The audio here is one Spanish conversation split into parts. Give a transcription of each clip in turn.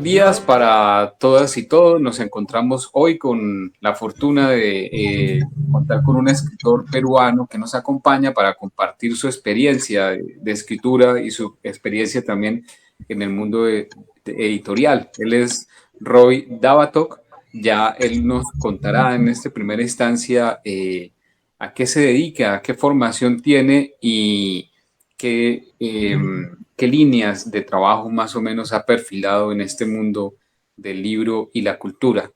días para todas y todos. Nos encontramos hoy con la fortuna de contar con un escritor peruano que nos acompaña para compartir su experiencia de escritura y su experiencia también en el mundo editorial. Él es Roy Davatok. Ya él nos contará en esta primera instancia a qué se dedica, a qué formación tiene y qué líneas de trabajo más o menos ha perfilado en este mundo del libro y la cultura.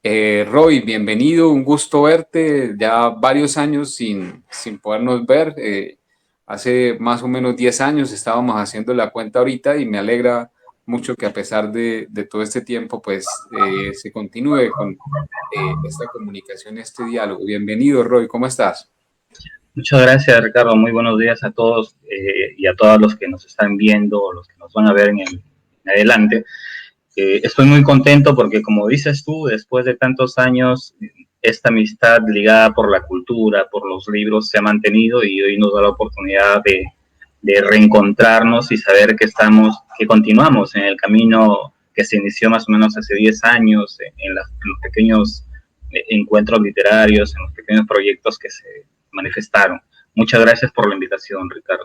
Roy, bienvenido, un gusto verte, ya varios años sin podernos ver. Hace más o menos 10 años estábamos haciendo la cuenta ahorita y me alegra mucho que a pesar de todo este tiempo, pues se continúe con esta comunicación, este diálogo. Bienvenido, Roy, ¿cómo estás? Muchas gracias, Ricardo. Muy buenos días a todos y a todos los que nos están viendo o los que nos van a ver en adelante. Estoy muy contento porque, como dices tú, después de tantos años, esta amistad ligada por la cultura, por los libros, se ha mantenido y hoy nos da la oportunidad de reencontrarnos y saber que continuamos en el camino que se inició más o menos hace 10 años, en los pequeños encuentros literarios, en los pequeños proyectos que se manifestaron. Muchas gracias por la invitación, Ricardo.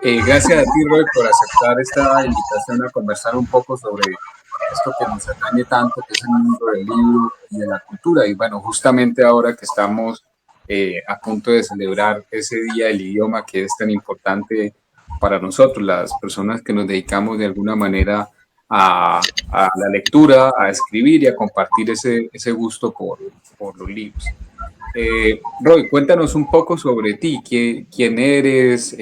Gracias a ti, Roy, por aceptar esta invitación a conversar un poco sobre esto que nos atañe tanto, que es el mundo del libro y de la cultura. Y bueno, justamente ahora que estamos a punto de celebrar ese día del idioma que es tan importante para nosotros, las personas que nos dedicamos de alguna manera a la lectura, a escribir y a compartir ese gusto por los libros. Roy, cuéntanos un poco sobre ti, quién eres,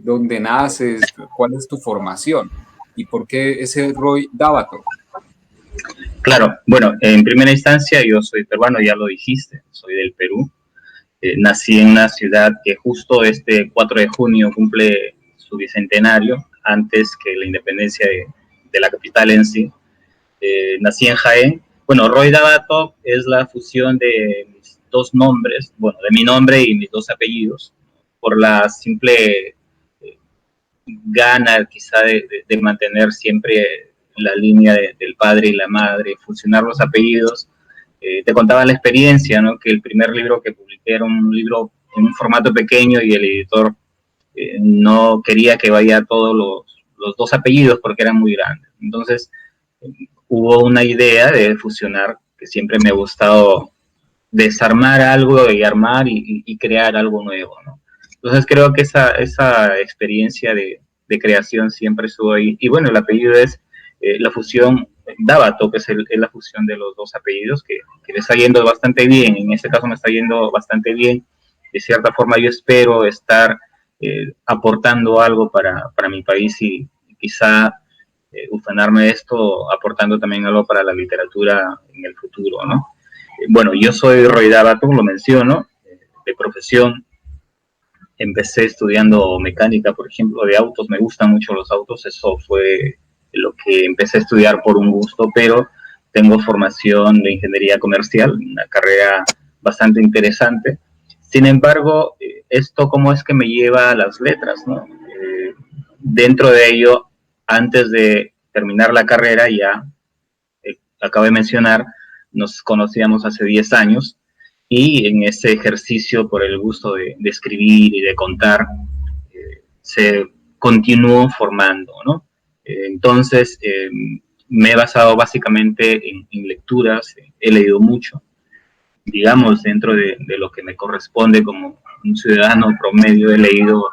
dónde naces, cuál es tu formación y por qué ese Roy Davatok. Claro, bueno, en primera instancia yo soy peruano, ya lo dijiste, soy del Perú. Nací en una ciudad que justo este 4 de junio cumple su bicentenario, antes que la independencia de la capital en sí. Nací en Jaén. Bueno, Roy Davatok es la fusión de mis dos nombres, bueno, de mi nombre y mis dos apellidos, por la simple gana quizá de mantener siempre la línea del padre y la madre, fusionar los apellidos. Te contaba la experiencia, ¿no? Que el primer libro que publiqué era un libro en un formato pequeño y el editor no quería que vaya todos los dos apellidos porque eran muy grandes. Entonces hubo una idea de fusionar, que siempre me ha gustado desarmar algo y armar y crear algo nuevo, ¿no? Entonces creo que esa experiencia de creación siempre estuvo ahí. Y bueno, el apellido es la fusión Davatok, que es la fusión de los dos apellidos, que le está yendo bastante bien. En este caso me está yendo bastante bien. De cierta forma yo espero estar aportando algo para mi país y quizá ufanarme de esto aportando también algo para la literatura en el futuro, ¿no? Bueno, yo soy Roy Davatok, lo menciono, de profesión. Empecé estudiando mecánica, por ejemplo, de autos. Me gustan mucho los autos. Eso fue lo que empecé a estudiar por un gusto, pero tengo formación de ingeniería comercial, una carrera bastante interesante. Sin embargo, esto cómo es que me lleva a las letras, ¿no? Dentro de ello, antes de terminar la carrera, ya acabo de mencionar, nos conocíamos hace 10 años y en ese ejercicio por el gusto de escribir y de contar, se continuó formando, ¿no? Entonces, me he basado básicamente en lecturas, he leído mucho, digamos, dentro de lo que me corresponde como un ciudadano promedio, he leído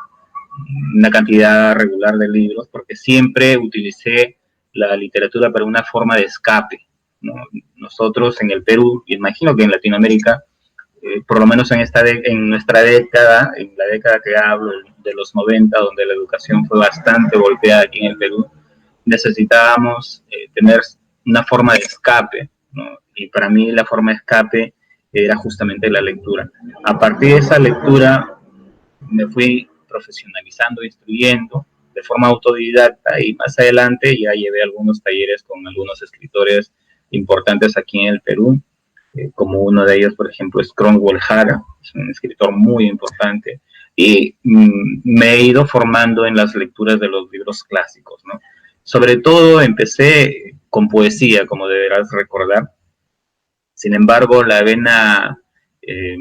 una cantidad regular de libros, porque siempre utilicé la literatura para una forma de escape, ¿no? Nosotros en el Perú, y imagino que en Latinoamérica, por lo menos en nuestra década, en la década que hablo, de los 90, donde la educación fue bastante golpeada aquí en el Perú, necesitábamos tener una forma de escape, ¿no? Y para mí la forma de escape era justamente la lectura. A partir de esa lectura me fui profesionalizando, instruyendo de forma autodidacta y más adelante ya llevé algunos talleres con algunos escritores importantes aquí en el Perú, como uno de ellos, por ejemplo, es Cromwell Jara, es un escritor muy importante, y me he ido formando en las lecturas de los libros clásicos, ¿no? Sobre todo empecé con poesía, como deberás recordar. Sin embargo, la vena eh,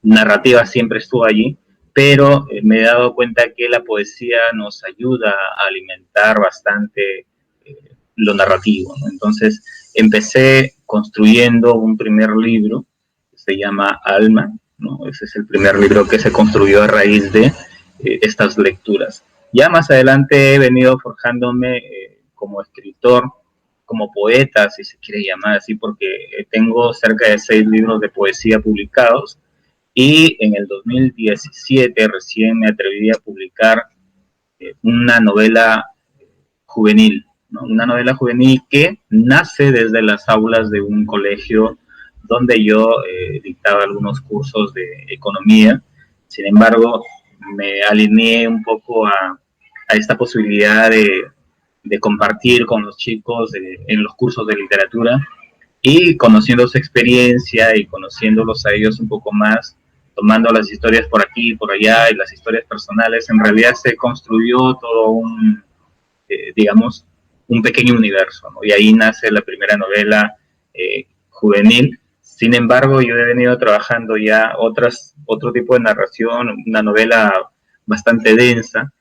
narrativa siempre estuvo allí, pero me he dado cuenta que la poesía nos ayuda a alimentar bastante lo narrativo, ¿no? Entonces empecé construyendo un primer libro que se llama Alma, ¿no? Ese es el primer libro que se construyó a raíz de estas lecturas. Ya más adelante he venido forjándome como escritor, como poeta, si se quiere llamar así, porque tengo cerca de 6 libros de poesía publicados, y en el 2017 recién me atreví a publicar una novela juvenil, ¿no? Una novela juvenil que nace desde las aulas de un colegio donde yo dictaba algunos cursos de economía. Sin embargo, me alineé un poco a esta posibilidad de compartir con los chicos en los cursos de literatura, y conociendo su experiencia y conociéndolos a ellos un poco más, tomando las historias por aquí y por allá y las historias personales, en realidad se construyó todo un, digamos, un pequeño universo, ¿no? Y ahí nace la primera novela juvenil. Sin embargo, yo he venido trabajando ya otro tipo de narración, una novela bastante densa.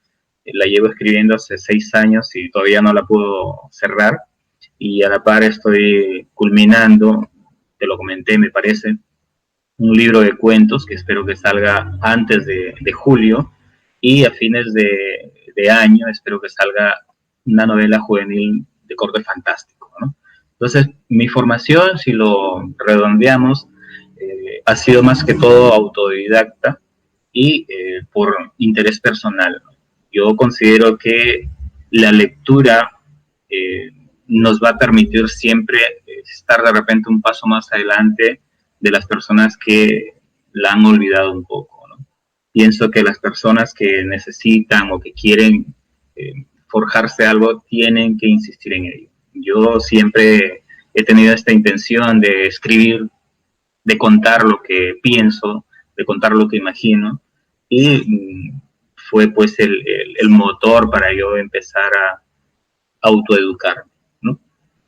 La llevo escribiendo hace 6 años y todavía no la puedo cerrar. Y a la par estoy culminando, te lo comenté, me parece, un libro de cuentos que espero que salga antes de julio, y a fines de año espero que salga una novela juvenil de corte fantástico, ¿no? Entonces, mi formación, si lo redondeamos, ha sido más que todo autodidacta y por interés personal. Yo considero que la lectura eh, nos va a permitir siempre estar de repente un paso más adelante de las personas que la han olvidado un poco, ¿no? Pienso que las personas que necesitan o que quieren forjarse algo tienen que insistir en ello. Yo siempre he tenido esta intención de escribir, de contar lo que pienso, de contar lo que imagino, y fue pues el motor para yo empezar a autoeducarme, ¿no?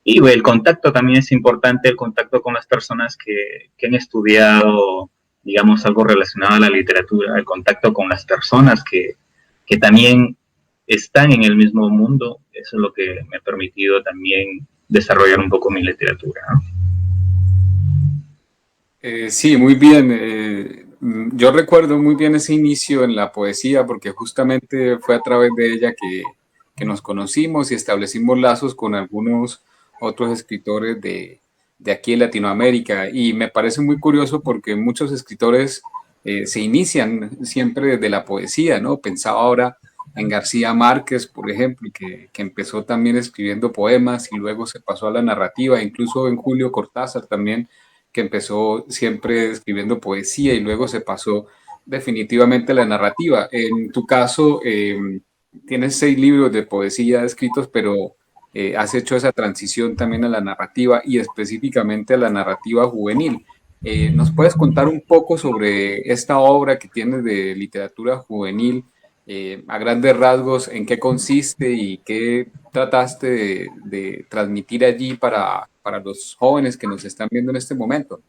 Y el contacto también es importante, el contacto con las personas que han estudiado, digamos, algo relacionado a la literatura, el contacto con las personas que también están en el mismo mundo. Eso es lo que me ha permitido también desarrollar un poco mi literatura, ¿no? Sí, muy bien. Yo recuerdo muy bien ese inicio en la poesía porque justamente fue a través de ella que nos conocimos y establecimos lazos con algunos otros escritores de aquí en Latinoamérica. Y me parece muy curioso porque muchos escritores se inician siempre desde la poesía, ¿no? Pensaba ahora en García Márquez, por ejemplo, que empezó también escribiendo poemas y luego se pasó a la narrativa, incluso en Julio Cortázar también, que empezó siempre escribiendo poesía y luego se pasó definitivamente a la narrativa. En tu caso, tienes 6 libros de poesía escritos, pero has hecho esa transición también a la narrativa y específicamente a la narrativa juvenil. ¿Nos puedes contar un poco sobre esta obra que tienes de literatura juvenil? A grandes rasgos, ¿en qué consiste y qué trataste de transmitir allí para los jóvenes que nos están viendo en este momento?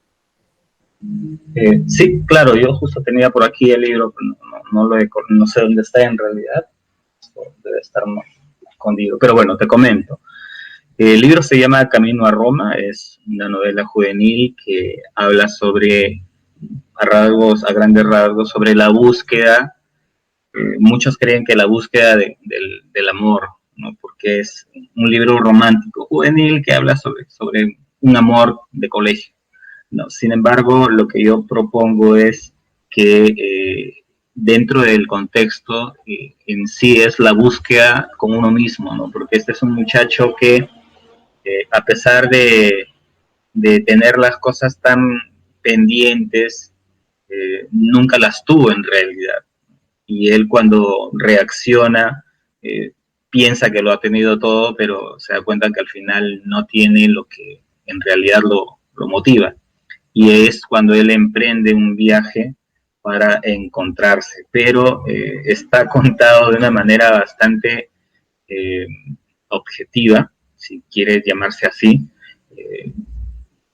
Sí, claro, yo justo tenía por aquí el libro, pero no sé dónde está en realidad, debe estar escondido, pero bueno, te comento. El libro se llama Camino a Roma, es una novela juvenil que habla sobre, a grandes rasgos, sobre la búsqueda. Muchos creen que la búsqueda del amor, ¿no? Porque es un libro romántico juvenil que habla sobre un amor de colegio, ¿no? Sin embargo, lo que yo propongo es que dentro del contexto en sí es la búsqueda con uno mismo, ¿no? Porque este es un muchacho que a pesar de tener las cosas tan pendientes, nunca las tuvo en realidad. Y él cuando reacciona, eh, piensa que lo ha tenido todo, pero se da cuenta que al final no tiene lo que en realidad lo motiva. Y es cuando él emprende un viaje para encontrarse, pero está contado de una manera bastante eh, objetiva, si quiere llamarse así.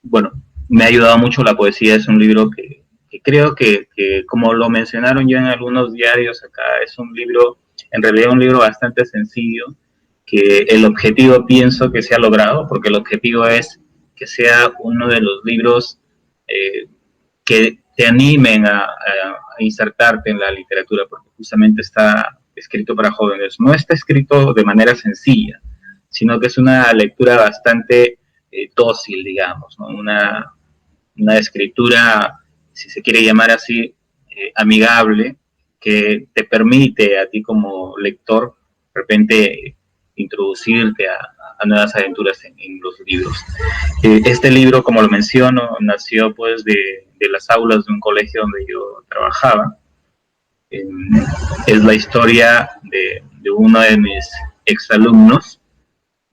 Bueno, me ha ayudado mucho la poesía, es un libro que creo que, como lo mencionaron ya en algunos diarios acá, es un libro, en realidad un libro bastante sencillo, que el objetivo pienso que se ha logrado, porque el objetivo es que sea uno de los libros que te animen a insertarte en la literatura, porque justamente está escrito para jóvenes. No está escrito de manera sencilla, sino que es una lectura bastante dócil, digamos, ¿no? Una escritura, si se quiere llamar así, amigable, que te permite a ti como lector de repente introducirte a nuevas aventuras en los libros. Este libro, como lo menciono, nació pues de las aulas de un colegio donde yo trabajaba. Es la historia de uno de mis exalumnos,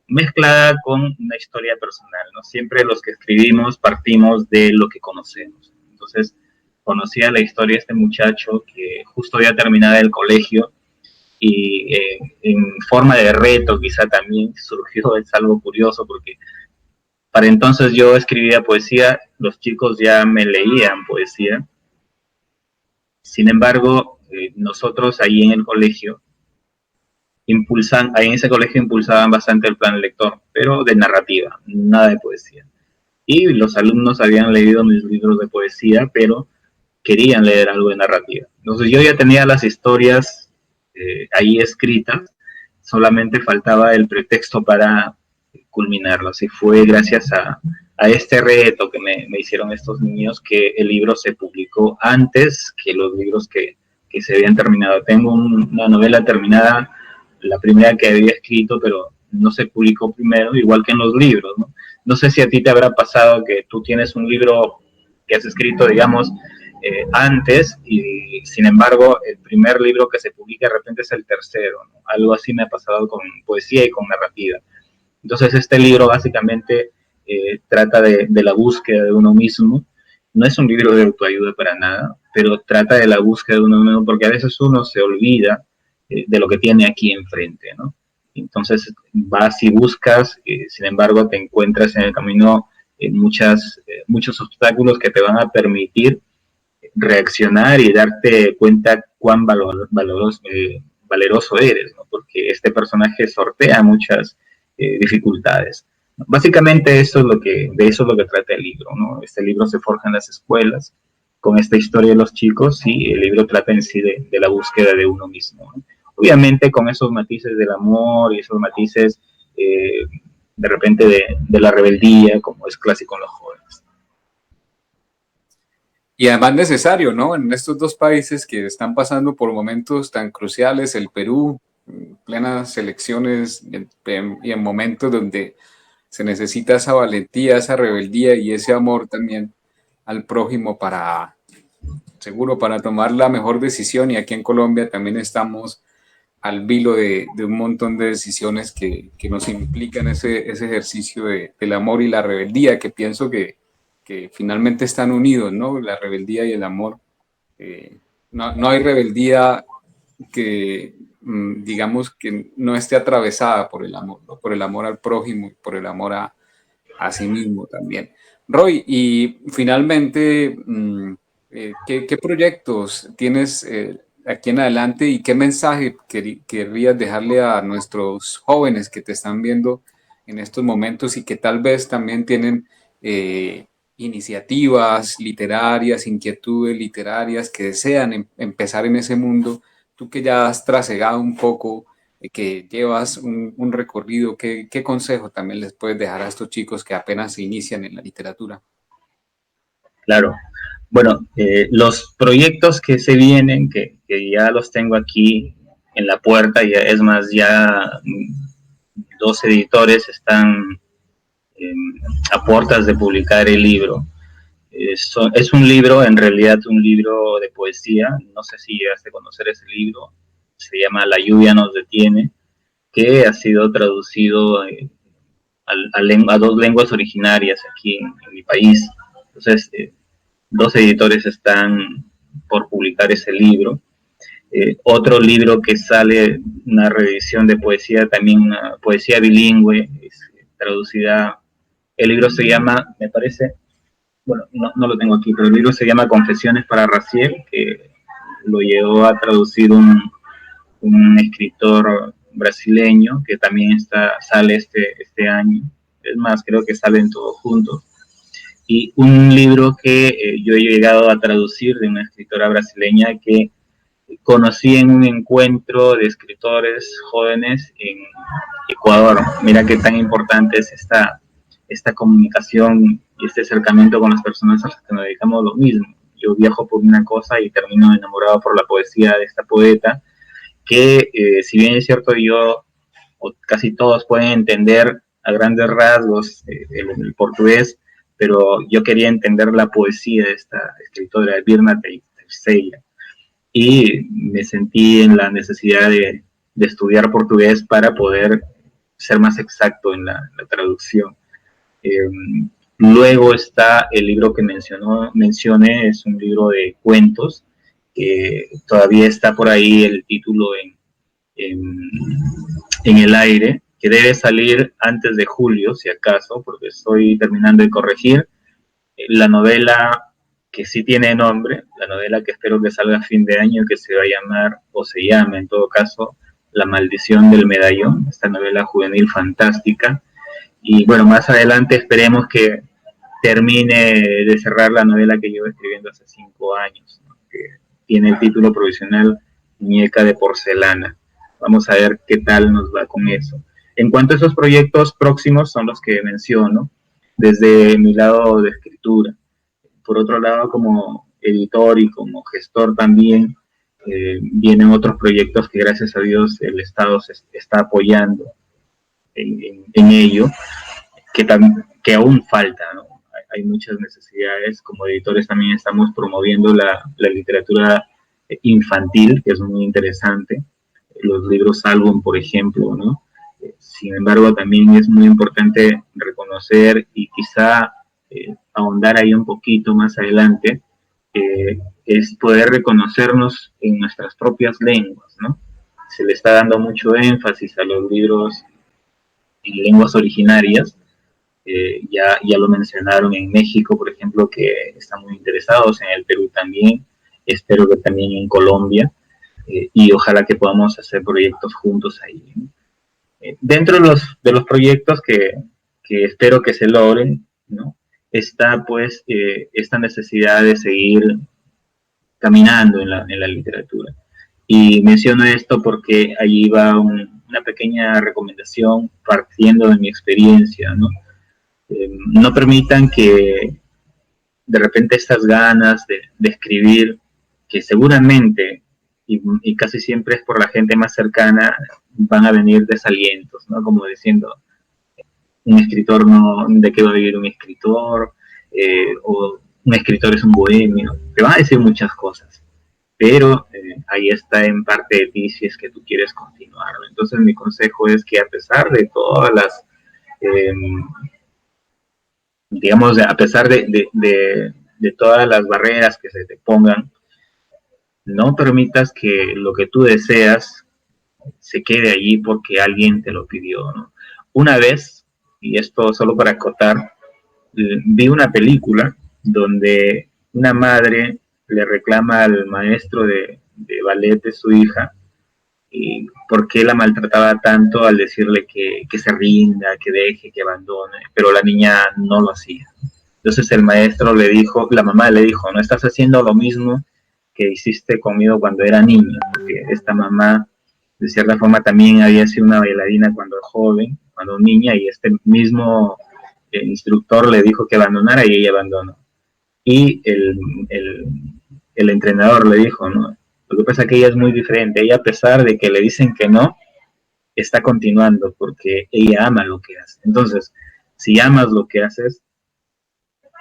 mezclada con una historia personal, ¿no? Siempre los que escribimos partimos de lo que conocemos. Entonces, conocía la historia de este muchacho que justo había terminado el colegio y en forma de reto quizá también surgió, es algo curioso porque para entonces yo escribía poesía, los chicos ya me leían poesía. Sin embargo, nosotros ahí en el colegio ahí en ese colegio impulsaban bastante el plan lector, pero de narrativa, nada de poesía. Y los alumnos habían leído mis libros de poesía, pero querían leer algo de narrativa. Entonces yo ya tenía las historias ahí escritas, solamente faltaba el pretexto para culminarlas. Y fue gracias a este reto que me hicieron estos niños que el libro se publicó antes que los libros que se habían terminado. Tengo una novela terminada, la primera que había escrito, pero no se publicó primero, igual que en los libros, ¿no? No sé si a ti te habrá pasado que tú tienes un libro que has escrito, digamos, antes, y sin embargo el primer libro que se publica de repente es el tercero, ¿no? Algo así me ha pasado con poesía y con narrativa. Entonces este libro básicamente trata de la búsqueda de uno mismo. No es un libro de autoayuda para nada, pero trata de la búsqueda de uno mismo, porque a veces uno se olvida de lo que tiene aquí enfrente, ¿no? Entonces vas y buscas, sin embargo te encuentras en el camino muchos obstáculos que te van a permitir reaccionar y darte cuenta cuán valeroso eres, ¿no? Porque este personaje sortea muchas dificultades. Básicamente de eso es lo que trata el libro, ¿no? Este libro se forja en las escuelas con esta historia de los chicos y el libro trata en sí de la búsqueda de uno mismo, ¿no? Obviamente con esos matices del amor y esos matices de repente de la rebeldía, como es clásico en los jóvenes. Y además necesario, ¿no? En estos dos países que están pasando por momentos tan cruciales, el Perú, en plenas elecciones y en momentos donde se necesita esa valentía, esa rebeldía y ese amor también al prójimo seguro, para tomar la mejor decisión. Y aquí en Colombia también estamos al vilo de un montón de decisiones que nos implican ese ejercicio del amor y la rebeldía, que pienso que finalmente están unidos, ¿no? La rebeldía y el amor. No hay rebeldía que, digamos, que no esté atravesada por el amor, ¿no? Por el amor al prójimo y por el amor a sí mismo también. Roy, y finalmente, ¿qué proyectos tienes aquí en adelante y qué mensaje querrías dejarle a nuestros jóvenes que te están viendo en estos momentos y que tal vez también tienen iniciativas literarias, inquietudes literarias, que desean empezar en ese mundo? Tú que ya has trasegado un poco, que llevas un recorrido, ¿qué consejo también les puedes dejar a estos chicos que apenas se inician en la literatura? Claro. Bueno, los proyectos que se vienen, que ya los tengo aquí en la puerta, ya, es más, ya dos editores están a puertas de publicar el libro. Es un libro, en realidad un libro de poesía, no sé si llegaste a conocer ese libro, se llama La lluvia nos detiene, que ha sido traducido a dos lenguas originarias aquí en mi país. Entonces, dos editores están por publicar ese libro. Otro libro que sale, una reedición de poesía, también una poesía bilingüe, traducida. El libro se llama, me parece, bueno, no lo tengo aquí, pero el libro se llama Confesiones para Raziel, que lo llegó a traducir un escritor brasileño que también sale este año. Es más, creo que salen todos juntos. Y un libro que yo he llegado a traducir de una escritora brasileña que conocí en un encuentro de escritores jóvenes en Ecuador. Mira qué tan importante es esta comunicación y este acercamiento con las personas a las que nos dedicamos lo mismo. Yo viajo por una cosa y termino enamorado por la poesía de esta poeta, que si bien es cierto yo, o casi todos pueden entender a grandes rasgos el portugués, pero yo quería entender la poesía de esta escritora, Virna Terceira, y me sentí en la necesidad de estudiar portugués para poder ser más exacto en la traducción. Luego está el libro que mencioné, es un libro de cuentos, que todavía está por ahí el título en el aire, que debe salir antes de julio, si acaso, porque estoy terminando de corregir. La novela que sí tiene nombre, la novela que espero que salga a fin de año, que se va a llamar, o se llama en todo caso, La maldición del medallón, esta novela juvenil fantástica. Y bueno, más adelante esperemos que termine de cerrar la novela que llevo escribiendo hace 5 años, ¿no? Que tiene el título provisional Muñeca de porcelana. Vamos a ver qué tal nos va con eso. En cuanto a esos proyectos próximos, son los que menciono desde mi lado de escritura. Por otro lado, como editor y como gestor también, vienen otros proyectos que gracias a Dios el Estado se está apoyando en ello, que aún falta, ¿no? Hay muchas necesidades. Como editores también estamos promoviendo la literatura infantil, que es muy interesante, los libros álbum, por ejemplo, ¿no? Sin embargo, también es muy importante reconocer y quizá ahondar ahí un poquito más adelante, es poder reconocernos en nuestras propias lenguas, ¿no? Se le está dando mucho énfasis a los libros en lenguas originarias. Ya lo mencionaron en México, por ejemplo, que están muy interesados, en el Perú también, espero que también en Colombia, y ojalá que podamos hacer proyectos juntos ahí, ¿no? Dentro de los proyectos que espero que se logren, ¿no? Está pues esta necesidad de seguir caminando en la literatura. Y menciono esto porque allí va una pequeña recomendación partiendo de mi experiencia, ¿no? No permitan que de repente estas ganas de escribir, que seguramente y casi siempre es por la gente más cercana, van a venir desalientos, ¿no? Como diciendo, un escritor no, ¿de qué va a vivir un escritor? O un escritor es un bohemio. Te van a decir muchas cosas, pero ahí está en parte de ti si es que tú quieres continuar. Entonces mi consejo es que a pesar de todas las, digamos, a pesar de todas las barreras que se te pongan, no permitas que lo que tú deseas se quede allí porque alguien te lo pidió, ¿no? Una vez, y esto solo para acotar, vi una película donde una madre le reclama al maestro de ballet de su hija y por qué la maltrataba tanto al decirle que se rinda, que deje, que abandone, pero la niña no lo hacía. Entonces el maestro le dijo, la mamá le dijo, no estás haciendo lo mismo que hiciste conmigo cuando era niña, porque esta mamá de cierta forma también había sido una bailarina cuando joven, cuando niña, y este mismo instructor le dijo que abandonara y ella abandonó. Y el entrenador le dijo, ¿no? Lo que pasa es que ella es muy diferente, ella a pesar de que le dicen que no, está continuando porque ella ama lo que hace. Entonces, si amas lo que haces,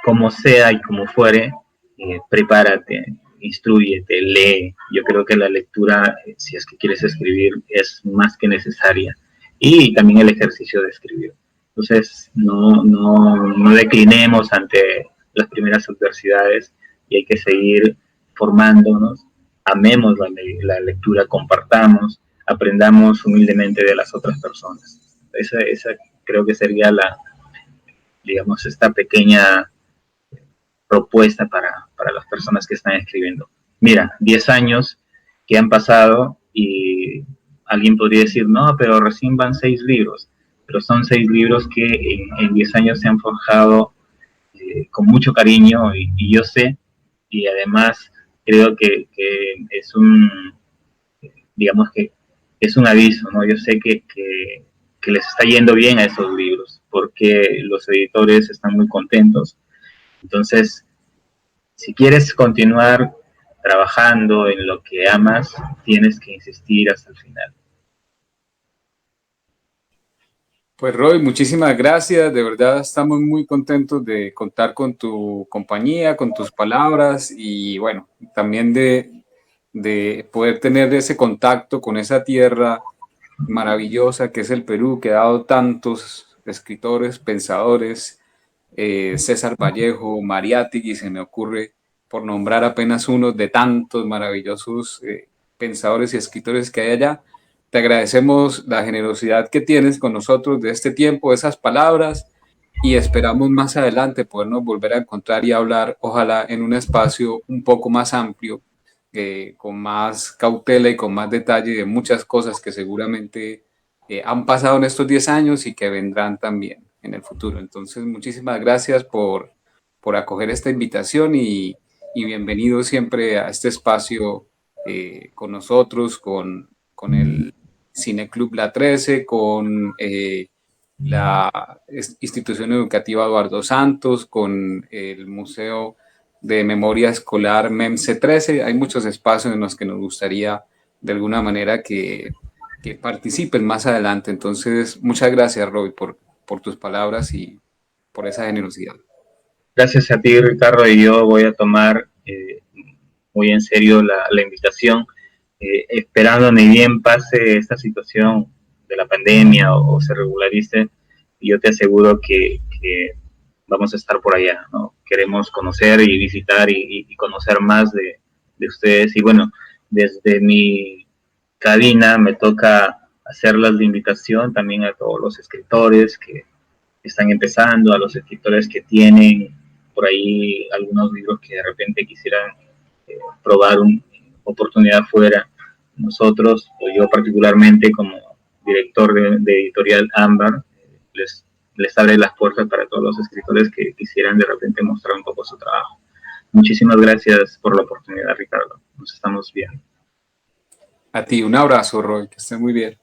como sea y como fuere, prepárate, instrúyete, lee. Yo creo que la lectura, si es que quieres escribir, es más que necesaria. Y también el ejercicio de escribir. Entonces, no declinemos ante las primeras adversidades y hay que seguir formándonos amemos la lectura, compartamos, aprendamos humildemente de las otras personas. Esa creo que sería digamos, esta pequeña propuesta para las personas que están escribiendo. Mira, 10 años que han pasado y alguien podría decir, no, pero recién van 6 libros, pero son 6 libros que en 10 años se han forjado con mucho cariño y yo sé, y además creo que es digamos que es un aviso, ¿no? Yo sé que les está yendo bien a esos libros, porque los editores están muy contentos. Entonces, si quieres continuar trabajando en lo que amas, tienes que insistir hasta el final. Pues Roy, muchísimas gracias. De verdad estamos muy contentos de contar con tu compañía, con tus palabras y bueno, también de poder tener ese contacto con esa tierra maravillosa que es el Perú, que ha dado tantos escritores, pensadores, César Vallejo, Mariátegui, se me ocurre por nombrar apenas uno de tantos maravillosos pensadores y escritores que hay allá. Te agradecemos la generosidad que tienes con nosotros de este tiempo, esas palabras, y esperamos más adelante podernos volver a encontrar y hablar, ojalá en un espacio un poco más amplio, con más cautela y con más detalle de muchas cosas que seguramente han pasado en estos 10 años y que vendrán también en el futuro. Entonces, muchísimas gracias por acoger esta invitación y bienvenido siempre a este espacio con nosotros, con el Cine Club La 13, con la institución educativa Eduardo Santos, con el Museo de Memoria Escolar MEMC 13. Hay muchos espacios en los que nos gustaría de alguna manera que participen más adelante. Entonces, muchas gracias, Roy, por tus palabras y por esa generosidad. Gracias a ti, Ricardo, y yo voy a tomar muy en serio la invitación, esperando ni bien pase esta situación de la pandemia o se regularice, y yo te aseguro que vamos a estar por allá, ¿no? Queremos conocer y visitar y conocer más de ustedes. Y bueno, desde mi cabina me toca hacerlas de invitación también a todos los escritores que están empezando, a los escritores que tienen por ahí algunos libros que de repente quisieran probar una oportunidad fuera. Nosotros, o yo particularmente como director de editorial Ámbar, les abre las puertas para todos los escritores que quisieran de repente mostrar un poco su trabajo. Muchísimas gracias por la oportunidad, Ricardo. Nos estamos viendo. A ti, un abrazo, Roy, que estés muy bien.